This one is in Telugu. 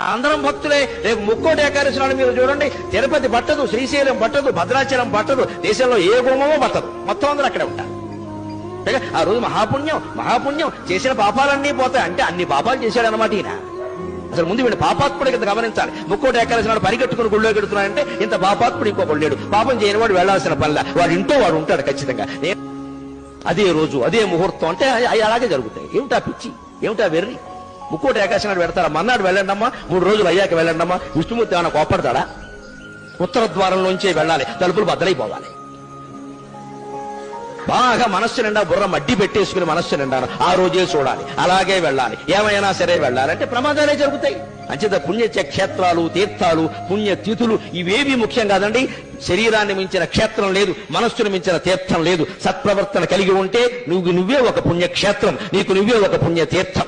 అందరం భక్తులే. రేపు ముక్కోటి ఏకాదశి నాడు మీరు చూడండి, తిరుపతి పట్టదు, శ్రీశైలం పట్టదు, భద్రాచలం పట్టదు, దేశంలో ఏ గుమ్మమో పట్టదు, మొత్తం అందరూ అక్కడే ఉంటారు. ఆ రోజు మహాపుణ్యం చేసిన పాపాలన్నీ పోతాయి. అంటే అన్ని పాపాలు చేశాడు అన్నమాట ఈయన. అసలు ముందు వీడు పాపాత్ముడు కింద గమనించాలి. ముక్కోటి ఏకాదశి నాడు పరిగెట్టుకుని గుళ్ళో గెడుతున్నాడంటే ఇంత పాపాత్ముడు ఇంకొకడు లేడు. పాపం చేయని వాడు వెళ్లాల్సిన పనిలా, వాడు ఇంట్లో వాడు ఉంటాడు ఖచ్చితంగా. అదే రోజు అదే ముహూర్తం అంటే అలాగే జరుగుతాయి. ఏమిటా పిచ్చి, ఏమిటా వెర్రి? ముక్కోటి ఏకాదశి నాడు పెడతారా? మన్నాడు వెళ్ళండమ్మా, 3 రోజులు అయ్యాక వెళ్ళండమ్మా. విష్ణుమూర్తి ఏమైనా కోపడతాడా? ఉత్తర ద్వారంలోంచే వెళ్ళాలి, తలుపులు బద్దలైపోవాలి. బాగా మనస్సు నిండా బుర్ర మడ్డి పెట్టేసుకుని మనస్సు నిండా ఆ రోజే చూడాలి, అలాగే వెళ్ళాలి, ఏమైనా సరే వెళ్ళాలంటే ప్రమాదాలే జరుగుతాయి. అంచేత పుణ్యక్షేత్రాలు, తీర్థాలు, పుణ్యతిథులు ఇవేవి ముఖ్యం కాదండి. శరీరాన్ని మించిన క్షేత్రం లేదు, మనస్సును మించిన తీర్థం లేదు. సత్ప్రవర్తన కలిగి ఉంటే నువ్వే ఒక పుణ్యక్షేత్రం, నీకు నువ్వే ఒక పుణ్యతీర్థం.